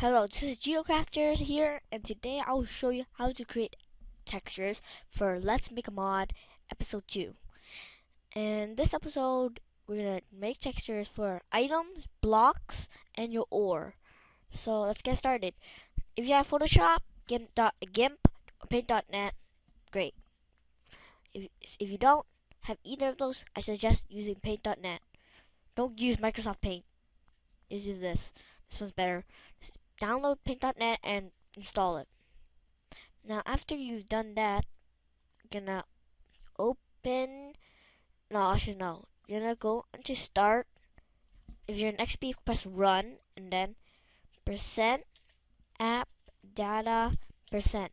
Hello, this is GeoCrafter here, and today I will show you how to create textures for Let's Make a Mod Episode 2. In this episode, we're going to make textures for items, blocks, and your ore. So let's get started. If you have Photoshop, GIMP, or Paint.net, great. If you don't have either of those, I suggest using Paint.net. Don't use Microsoft Paint. Just use this. This one's better. Download Paint.net and install it. Now, after you've done that, you're gonna open. No, actually, no. You're gonna go into Start. If you're in XP, press Run, and then percent app data percent.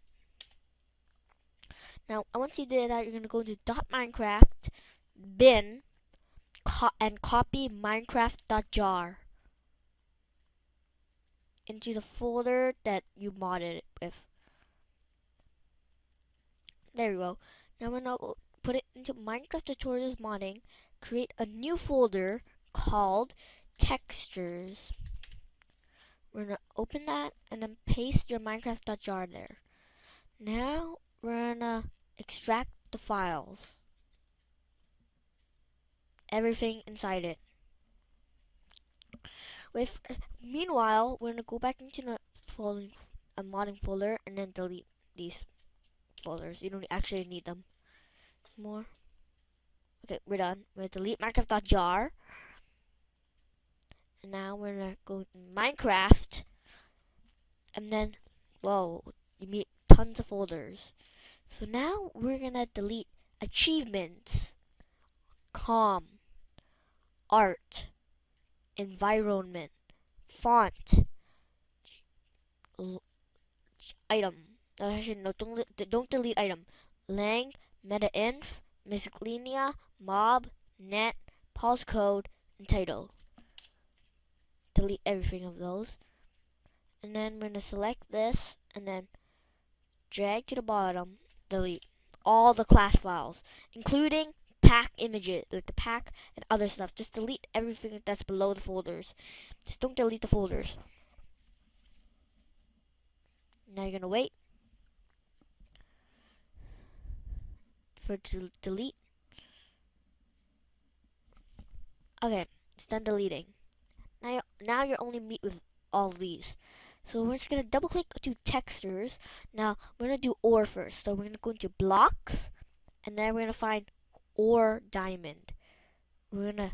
Now, once you did that, you're gonna go into .minecraft bin and copy minecraft.jar into the folder that you modded it with. There we go. Now we're gonna put it into Minecraft Tutorials Modding, create a new folder called Textures. We're gonna open that and then paste your Minecraft.jar there. Now we're gonna extract the files. Everything inside it. Meanwhile, we're gonna go back into the modding folder and then delete these folders. You don't actually need them more. Okay, we're done. We're gonna delete Minecraft.jar. And now we're gonna go to Minecraft. And then, whoa, you meet tons of folders. So now we're gonna delete achievements, art, environment, font, item. Actually, no, don't delete item. Lang, meta-inf, miscellanea, mob, net, pulse code, and title. Delete everything of those. And then we're going to select this and then drag to the bottom, delete all the class files, including pack images, like the pack and other stuff. Just delete everything that's below the folders. Just don't delete the folders. Now you're going to wait for it to delete. Okay, it's done deleting. Now you're only meet with all of these. So we're just gonna double click to textures. Now we're gonna do ore first. So we're gonna go into blocks, and then we're gonna find ore diamond. We're gonna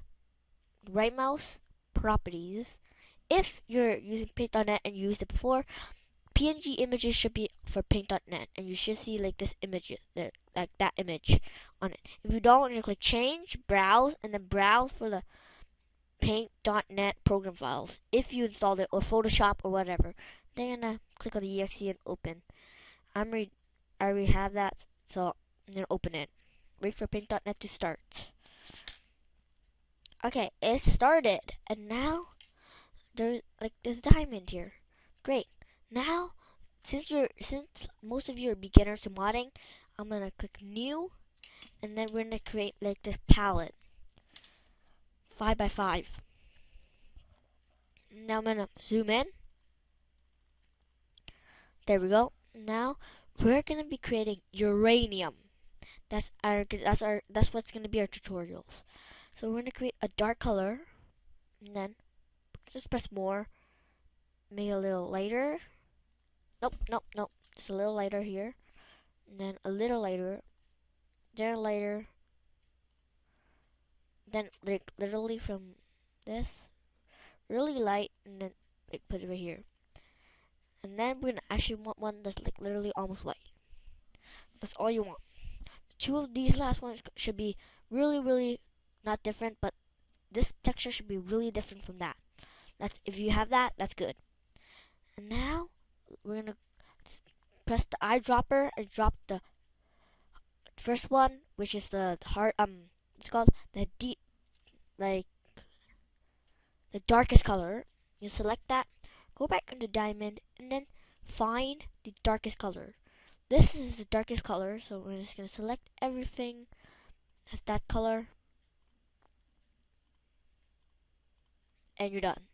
right mouse properties. If you're using Paint.net and you used it before, PNG images should be for Paint.net, and you should see like this image there, like that image on it. If you don't, you click change, browse, and then browse for the Paint.net program files if you installed it, or Photoshop or whatever. Then you're gonna click on the exe and open. I already have that, so I'm gonna open it. Wait for Paint.net to start. Okay, it started, and now there's diamond here. Great. Now, since most of you are beginners to modding, I'm gonna click new, and then we're gonna create like this palette. 5x5. Now I'm gonna zoom in. There we go. Now we're gonna be creating uranium. That's what's gonna be our tutorials. So we're gonna create a dark color, and then just press more. Make it a little lighter. Nope. Just a little lighter here, and then a little lighter, then lighter. Then like literally from this, really light, and then like put it right here. And then we're gonna actually want one that's like literally almost white. That's all you want. Two of these last ones should be really not different, but this texture should be really different from that. That's if you have that, that's good. And now we're gonna press the eyedropper and drop the first one, which is the heart. It's called the deep, like the darkest color. You select that, go back into diamond, and then find the darkest color. This is the darkest color, so we're just gonna select everything as that color, and you're done.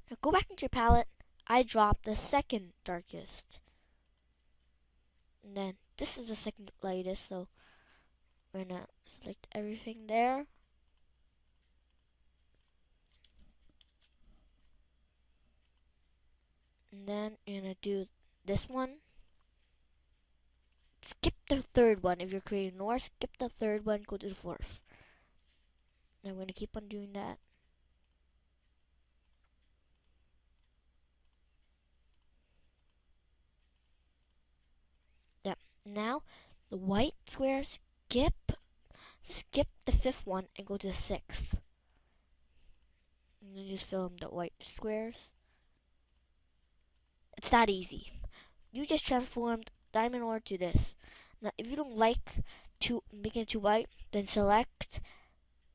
Now go back into your palette, I dropped the second darkest. And then this is the second lightest, so we're gonna select everything there. And then you're gonna do this one. Skip the third one. If you're creating north, skip the third one, go to the fourth. And I'm gonna keep on doing that. Yep. Now the white square, skip the fifth one and go to the sixth. And then just fill in the white squares. It's that easy. You just transformed diamond ore to this. Now, if you don't like to make it too white, then select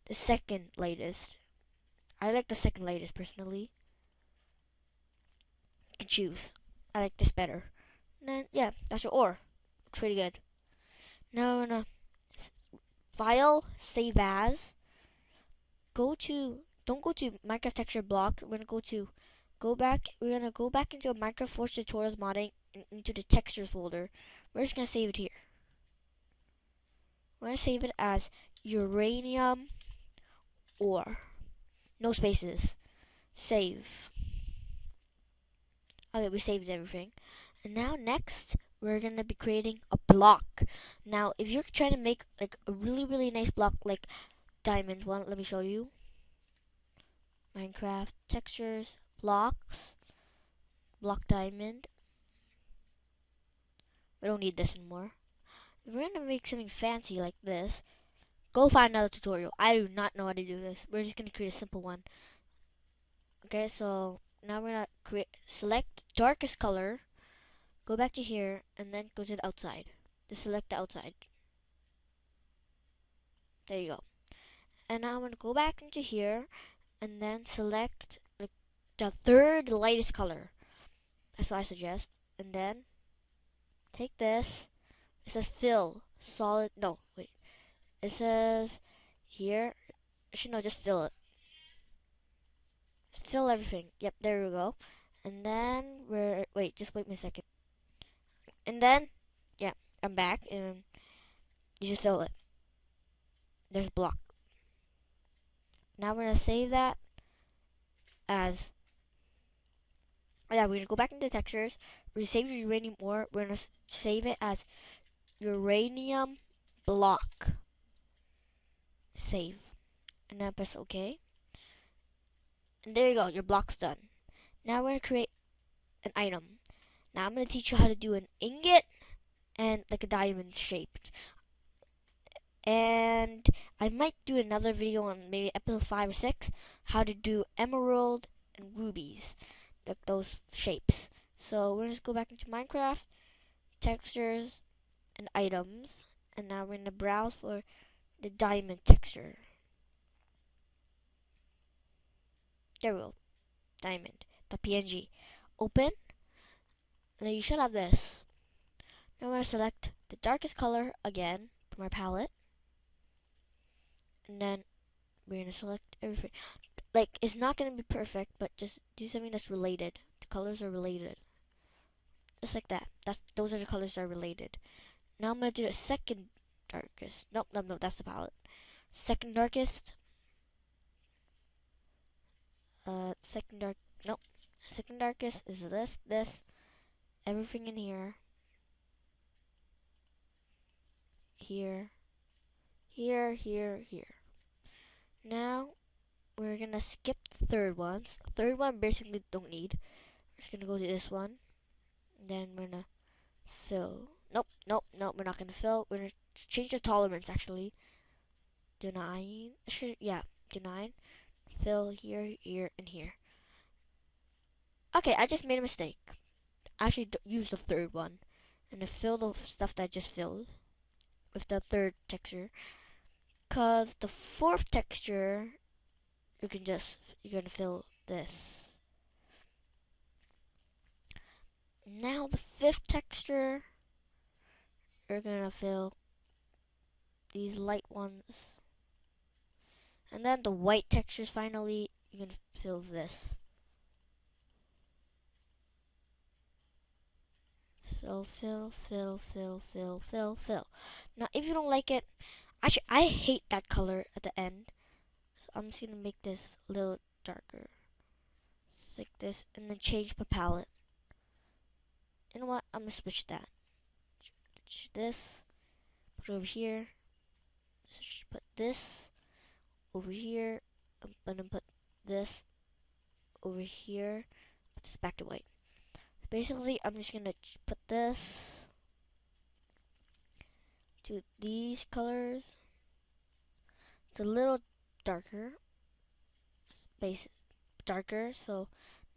the second lightest. I like the second lightest personally. You can choose. I like this better. And then, yeah, that's your ore. It's pretty good. Now we're gonna file, save as. Don't go to Minecraft texture block. We're gonna we're gonna go back into Minecraft Force Tutorials modding and into the textures folder. We're just gonna save it here. We're gonna save it as uranium ore. No spaces. Save. Okay, we saved everything. And now next, we're gonna be creating a block. Now, if you're trying to make like a really nice block like diamonds one, let me show you. Minecraft textures, blocks, block diamond. We don't need this anymore. If we're gonna make something fancy like this, go find another tutorial. I do not know how to do this. We're just gonna create a simple one. Okay, so now we're gonna select darkest color, go back to here, and then go to the outside. Just select the outside. There you go. And now I'm gonna go back into here, and then select like the third lightest color. That's what I suggest. And then take this. It says fill solid. No, wait. It says here. Just fill it. Just fill everything. Yep, there we go. And then just wait me a second. And then, yeah, I'm back, and you just fill it. There's a block. Now we're gonna save that as, yeah, we're gonna go back into textures. We're gonna save the uranium ore. We're gonna save it as uranium block. Save. And then press OK. And there you go, your block's done. Now we're gonna create an item. Now I'm gonna teach you how to do an ingot and like a diamond shaped. And I might do another video on maybe episode 5 or 6, how to do emerald and rubies, like those shapes. So we're just go back into Minecraft, textures, and items, and now we're gonna browse for the diamond texture. There we go, diamond, the PNG. Open, and then you should have this. Now we're gonna select the darkest color again from our palette. And then we're gonna select everything. Like, it's not gonna be perfect, but just do something that's related. The colors are related. Just like that. Those are the colors that are related. Now I'm gonna do the second darkest. Nope, that's the palette. Second darkest. Second darkest is this. Everything in here. Here. Now, we're gonna skip the third one. Third one basically don't need. We're just gonna go to this one. And then we're gonna fill. Nope, we're not gonna fill. We're gonna change the tolerance actually. Do 9. Do 9. Fill here, and here. Okay, I just made a mistake. Actually, use the third one. And to fill the stuff that I just filled with the third texture. Cause the fourth texture, you're gonna fill this. Now the fifth texture, you're gonna fill these light ones. And then the white textures finally, you're gonna fill this. So fill. Now if you don't like it, actually I hate that color at the end. So I'm just gonna make this a little darker. Just like this, and then change the palette. You know what? I'm gonna switch that. Switch this, put it over here. Put this over here. I'm gonna put this over here. Put this back to white. Basically, I'm just gonna put this to these colors. It's a little darker, base darker. So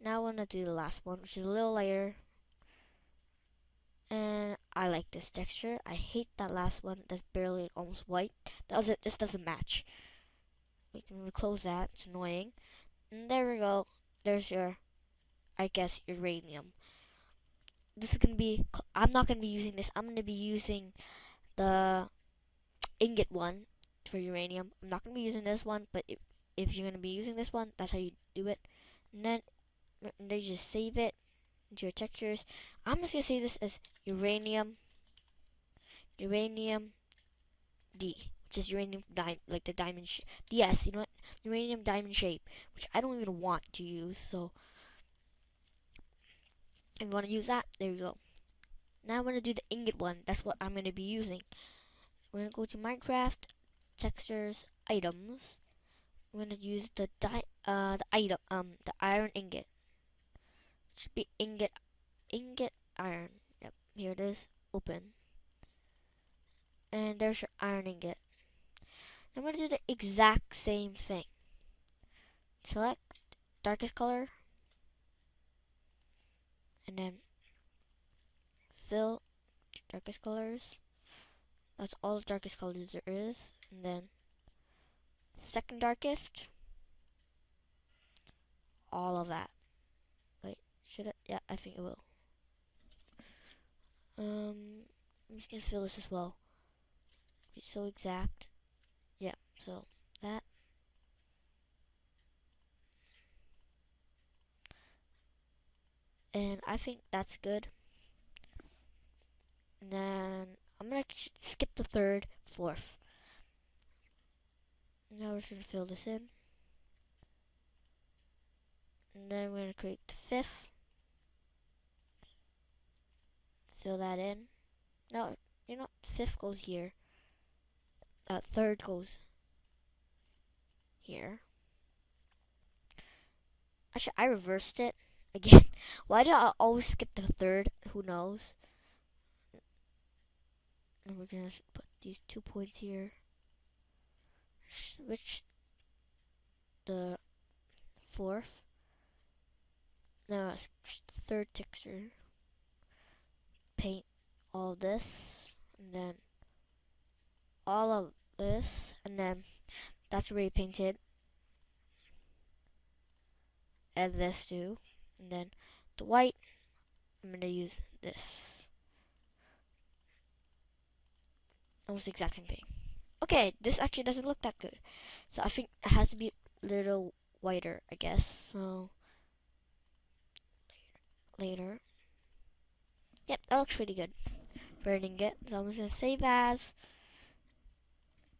now I'm gonna do the last one, which is a little lighter. And I like this texture. I hate that last one. That's barely almost white. This doesn't match. Wait, I'm gonna close that. It's annoying. And there we go. There's your, I guess, uranium. This is gonna be. I'm not gonna be using this. I'm gonna be using the ingot one for uranium. I'm not gonna be using this one, but if you're gonna be using this one, that's how you do it. And then you just save it into your textures. I'm just gonna say this as uranium D, which is uranium like the diamond yes, you know what? Uranium diamond shape, which I don't even want to use. So if you want to use that, there you go. Now I'm gonna do the ingot one. That's what I'm gonna be using. We're gonna go to Minecraft, textures, items. We're gonna use the iron ingot. It should be ingot iron. Yep, here it is. Open. And there's your iron ingot. I'm gonna do the exact same thing. Select darkest color, and then fill darkest colors. That's all the darkest colors there is. And then second darkest, all of that. Wait, should it? Yeah, I think it will. I'm just gonna fill this as well. It's so exact. Yeah, so that. And I think that's good. And then I'm gonna skip the third, fourth. Now we're just gonna fill this in. And then we're gonna create the fifth. Fill that in. No, you know, fifth goes here. Third goes here. Actually, I reversed it again. Why do I always skip the third? Who knows? And we're gonna put these 2 points here. Switch the fourth. Now third texture. Paint all this, and then all of this, and then that's already painted. And this too, and then the white. I'm gonna use this. Almost the exact same thing. Okay, this actually doesn't look that good, so I think it has to be a little whiter, I guess. So later. Yep, that looks pretty good. Burning it. So I'm just gonna save as.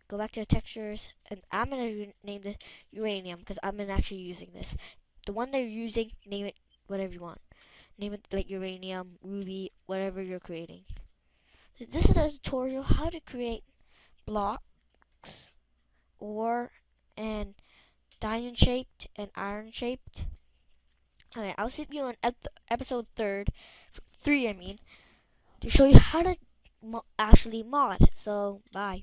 Go back to the textures, and I'm gonna name this uranium because I'm actually using this. The one that you're using, name it whatever you want. Name it like uranium, ruby, whatever you're creating. So this is a tutorial how to create blocks, ore, and diamond shaped and iron shaped. Okay, I'll see you on episode 3, I mean, to show you how to actually mod. So, bye.